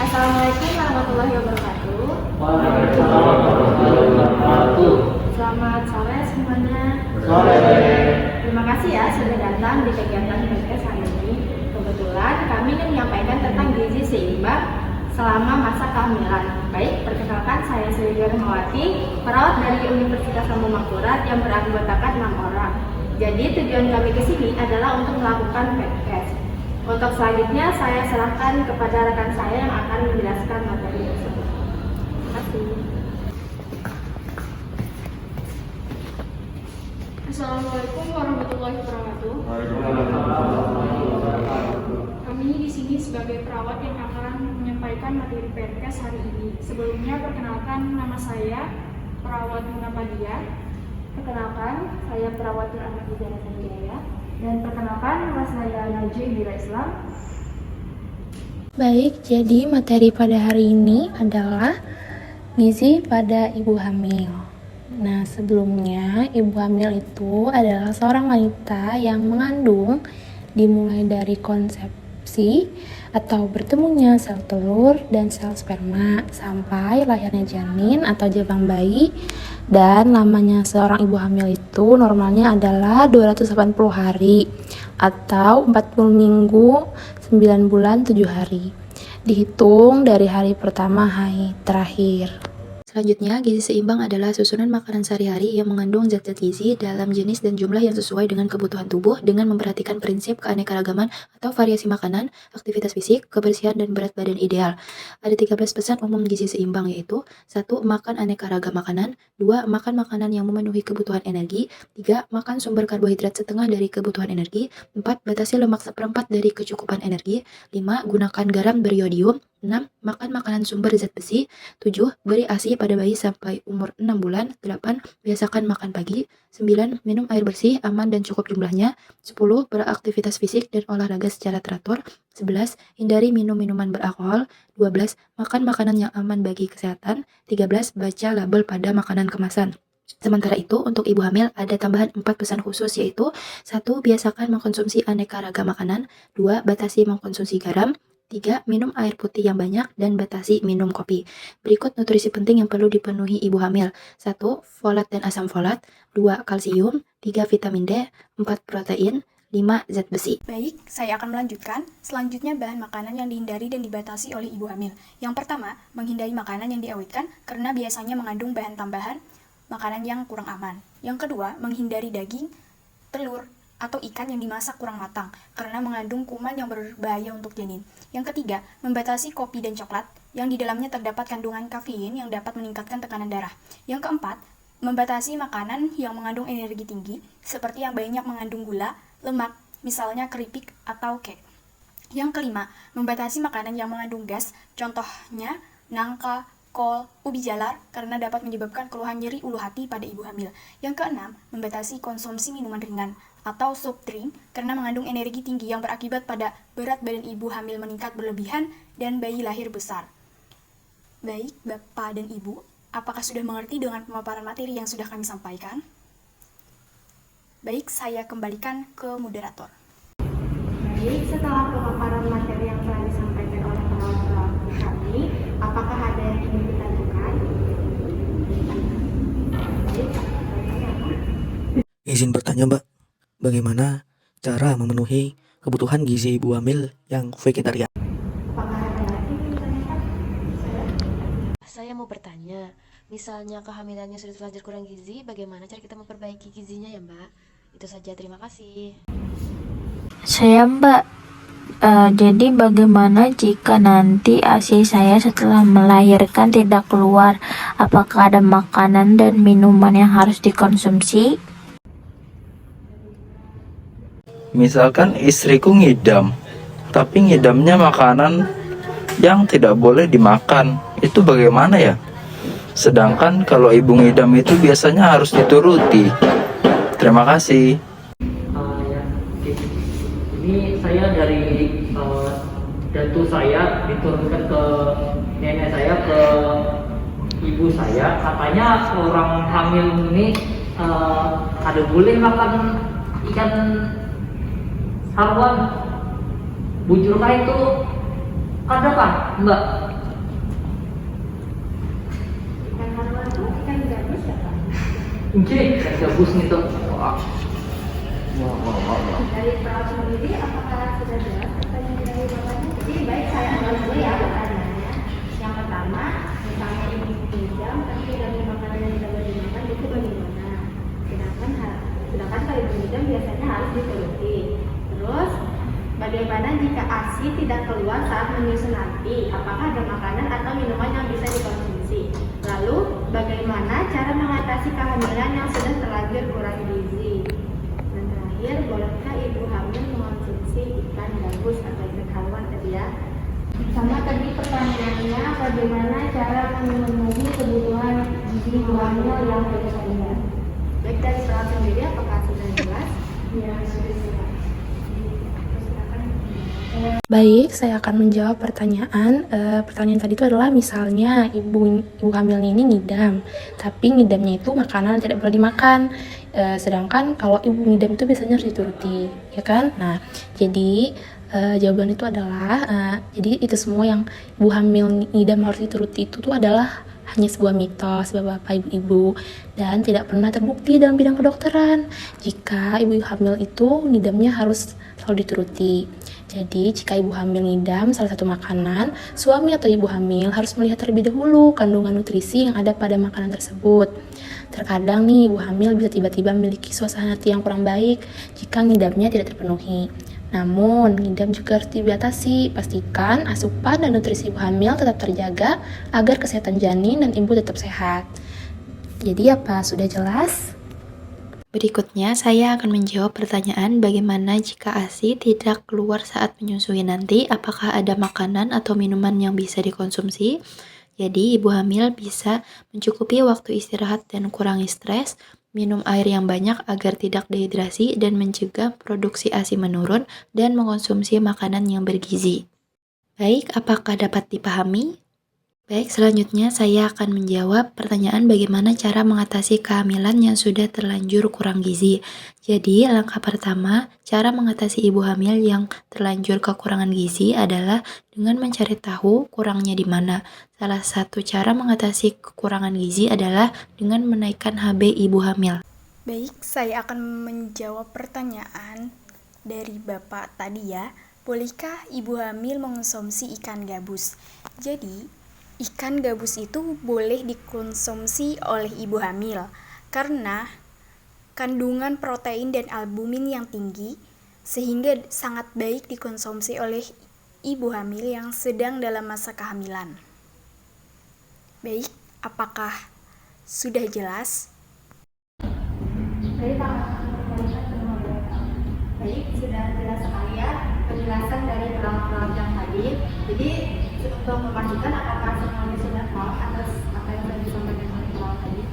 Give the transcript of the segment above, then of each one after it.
Assalamualaikum warahmatullahi wabarakatuh. Waalaikumsalam warahmatullahi wabarakatuh. Selamat sore semuanya. Sore. Terima kasih ya sudah datang di kegiatan podcast hari ini. Kebetulan kami ingin menyampaikan tentang gizi seimbang selama masa kehamilan. Baik, perkenalkan saya Sri Rahmawati, perawat dari Universitas Lambung Mangkurat yang beranggotakan 6 orang. Jadi tujuan kami ke sini adalah untuk melakukan podcast. Untuk selanjutnya saya serahkan kepada rekan saya yang akan menjelaskan materi tersebut. Terima kasih. Assalamualaikum warahmatullahi wabarakatuh. Kami di sini sebagai perawat yang akan menyampaikan materi podcast hari ini. Sebelumnya perkenalkan, nama saya perawat Munapadia. Perkenalkan, saya perawat Ahmad Hidayah Sanjaya. Dan perkenalkan, nama saya Najib Bila Islam. Baik, jadi materi pada hari ini adalah gizi pada ibu hamil. Nah, sebelumnya ibu hamil itu adalah seorang wanita yang mengandung dimulai dari konsepsi atau bertemunya sel telur dan sel sperma sampai lahirnya janin atau jabang bayi. Dan lamanya seorang ibu hamil itu normalnya adalah 280 hari atau 40 minggu, 9 bulan, 7 hari. Dihitung dari hari pertama haid terakhir. Selanjutnya, gizi seimbang adalah susunan makanan sehari-hari yang mengandung zat-zat gizi dalam jenis dan jumlah yang sesuai dengan kebutuhan tubuh dengan memperhatikan prinsip keanekaragaman atau variasi makanan, aktivitas fisik, kebersihan, dan berat badan ideal. Ada 13 pesan umum gizi seimbang yaitu 1. Makan aneka ragam makanan. 2. Makan makanan yang memenuhi kebutuhan energi. 3. Makan sumber karbohidrat setengah dari kebutuhan energi. 4. Batasi lemak seperempat dari kecukupan energi. 5. Gunakan garam beriodium. 6. Makan makanan sumber zat besi. 7. Beri ASI pada bayi sampai umur 6 bulan. 8. Biasakan makan pagi. 9. Minum air bersih, aman dan cukup jumlahnya. 10. Beraktivitas fisik dan olahraga secara teratur. 11. Hindari minum minuman beralkohol. 12. Makan makanan yang aman bagi kesehatan. 13. Baca label pada makanan kemasan. Sementara itu, untuk ibu hamil ada tambahan 4 pesan khusus yaitu 1. Biasakan mengkonsumsi aneka ragam makanan. 2. Batasi mengkonsumsi garam. 3. Minum air putih yang banyak dan batasi minum kopi. Berikut nutrisi penting yang perlu dipenuhi ibu hamil. 1. Folat dan asam folat. 2. Kalsium. 3. Vitamin D. 4. Protein. 5. Zat besi. Baik, saya akan melanjutkan. Selanjutnya bahan makanan yang dihindari dan dibatasi oleh ibu hamil. Yang pertama, menghindari makanan yang diawetkan karena biasanya mengandung bahan tambahan makanan yang kurang aman. Yang kedua, menghindari daging, telur, atau ikan yang dimasak kurang matang karena mengandung kuman yang berbahaya untuk janin. Yang ketiga, membatasi kopi dan coklat yang di dalamnya terdapat kandungan kafein yang dapat meningkatkan tekanan darah. Yang keempat, membatasi makanan yang mengandung energi tinggi seperti yang banyak mengandung gula, lemak, misalnya keripik atau cake. Yang kelima, membatasi makanan yang mengandung gas, contohnya nangka, kol, ubi jalar karena dapat menyebabkan keluhan nyeri ulu hati pada ibu hamil. Yang keenam, membatasi konsumsi minuman ringan atau soft drink karena mengandung energi tinggi yang berakibat pada berat badan ibu hamil meningkat berlebihan dan bayi lahir besar. Baik, Bapak dan Ibu, apakah sudah mengerti dengan pemaparan materi yang sudah kami sampaikan? Baik, saya kembalikan ke moderator. Baik, setelah pemaparan materi yang telah disampaikan oleh perawat-perawat kami, apakah ada yang ingin ditanyakan? Baik, Izin bertanya, Mbak, bagaimana cara memenuhi kebutuhan gizi ibu hamil yang vegetarian? apakah ada lagi yang ditanyakan? Saya mau bertanya, misalnya kehamilannya sudah terlanjur kurang gizi, bagaimana cara kita memperbaiki gizinya ya Mbak? Itu saja, terima kasih. Saya Mbak, jadi bagaimana jika nanti ASI saya setelah melahirkan tidak keluar? Apakah ada makanan dan minuman yang harus dikonsumsi? Misalkan istriku ngidam, tapi ngidamnya makanan yang tidak boleh dimakan, itu bagaimana ya? Sedangkan kalau ibu ngidam itu biasanya harus dituruti. Terima kasih. Ya, ini saya dari datu saya diturunkan ke nenek saya ke ibu saya. Katanya orang hamil ini ada boleh makan ikan haruan. Bujurkah itu ada Mbak? Ini kan gabus nih tuh. Wah. Dari perawat sendiri, apakah sudah jelas pertanyaan dari bapaknya? Jadi baik saya ulang dulu ya pertanyaannya. Yang pertama, misalnya ini pinjam tapi dari makanan yang tidak boleh dimakan itu bagaimana? Sedangkan kalau ibu pinjam biasanya harus dituruti. Terus, bagaimana jika ASI tidak keluar saat menyusu nanti? Apakah ada makanan atau minuman yang bisa dikonsumsi? Lalu, bagaimana cara mengatasi kehamilan yang sudah terlanjur kurang gizi? Dan terakhir, bolehkah ibu hamil mengonsumsi ikan gabus atau ikan haluan tadi ya? Sama tadi pertanyaannya, bagaimana cara memenuhi kebutuhan gizi ibu hamil yang berkeadilan? Baik dari perawat sendiri, apakah sudah jelas? Ya, sudah jelas. Baik, saya akan menjawab pertanyaan. Pertanyaan tadi itu adalah misalnya ibu hamil ini ngidam, tapi ngidamnya itu makanan yang tidak boleh dimakan. Sedangkan kalau ibu ngidam itu biasanya harus dituruti, ya kan? Nah, jadi jawaban itu adalah jadi itu semua yang ibu hamil ngidam harus dituruti itu tuh adalah hanya sebuah mitos bapak-bapak ibu-ibu dan tidak pernah terbukti dalam bidang kedokteran jika ibu hamil itu ngidamnya harus selalu dituruti. Jadi jika ibu hamil ngidam salah satu makanan, suami atau ibu hamil harus melihat terlebih dahulu kandungan nutrisi yang ada pada makanan tersebut. Terkadang nih ibu hamil bisa tiba-tiba memiliki suasana hati yang kurang baik jika ngidamnya tidak terpenuhi. Namun, ngidam juga harus dibatasi. Pastikan asupan dan nutrisi ibu hamil tetap terjaga agar kesehatan janin dan ibu tetap sehat. Jadi apa, sudah jelas? Berikutnya, saya akan menjawab pertanyaan bagaimana jika ASI tidak keluar saat menyusui nanti, apakah ada makanan atau minuman yang bisa dikonsumsi? Jadi, ibu hamil bisa mencukupi waktu istirahat dan kurangi stres, minum air yang banyak agar tidak dehidrasi dan mencegah produksi ASI menurun, dan mengkonsumsi makanan yang bergizi. Baik, apakah dapat dipahami? Baik, selanjutnya saya akan menjawab pertanyaan bagaimana cara mengatasi kehamilan yang sudah terlanjur kurang gizi. Jadi, langkah pertama, cara mengatasi ibu hamil yang terlanjur kekurangan gizi adalah dengan mencari tahu kurangnya di mana. Salah satu cara mengatasi kekurangan gizi adalah dengan menaikkan HB ibu hamil. Baik, saya akan menjawab pertanyaan dari Bapak tadi ya. Bolehkah ibu hamil mengonsumsi ikan gabus? Jadi, ikan gabus itu boleh dikonsumsi oleh ibu hamil karena kandungan protein dan albumin yang tinggi sehingga sangat baik dikonsumsi oleh ibu hamil yang sedang dalam masa kehamilan. Baik, apakah sudah jelas? Baik, sudah jelas sekali ya penjelasan dari perawat-perawat yang tadi. Jadi untuk memastikan apakah semuanya sudah paham atas apa yang sudah disampaikan oleh perawat tadi.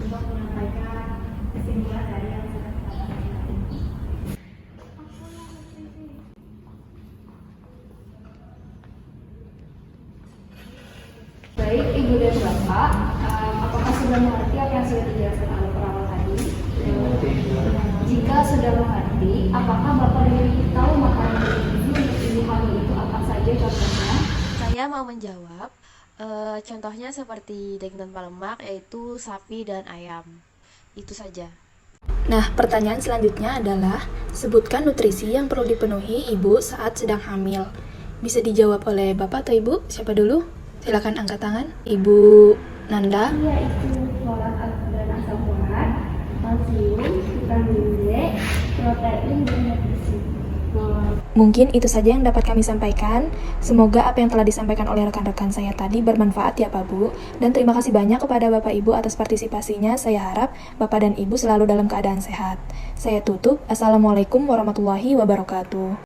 Untuk menyampaikan kesimpulan dari yang sudah kita bahas. Baik, Ibu dan Bapak, apakah sudah mengerti apa yang sudah dijelaskan oleh perawat tadi? Jika sudah mengerti, apakah Bapak memiliki tahu makanan bergizi untuk ibu hamil itu apa saja contohnya? Saya mau menjawab, contohnya seperti daging tanpa lemak, yaitu sapi dan ayam. Itu saja. Nah, pertanyaan selanjutnya adalah sebutkan nutrisi yang perlu dipenuhi ibu saat sedang hamil. Bisa dijawab oleh Bapak atau Ibu? Siapa dulu? Silakan angkat tangan. Ibu Nanda. Yaitu folat dan asam folat, kalsium, vitamin D, protein, dan nutrisi. Mungkin itu saja yang dapat kami sampaikan. Semoga apa yang telah disampaikan oleh rekan-rekan saya tadi bermanfaat ya Pak Bu. Dan terima kasih banyak kepada Bapak Ibu atas partisipasinya. Saya harap Bapak dan Ibu selalu dalam keadaan sehat. Saya tutup. Assalamualaikum warahmatullahi wabarakatuh.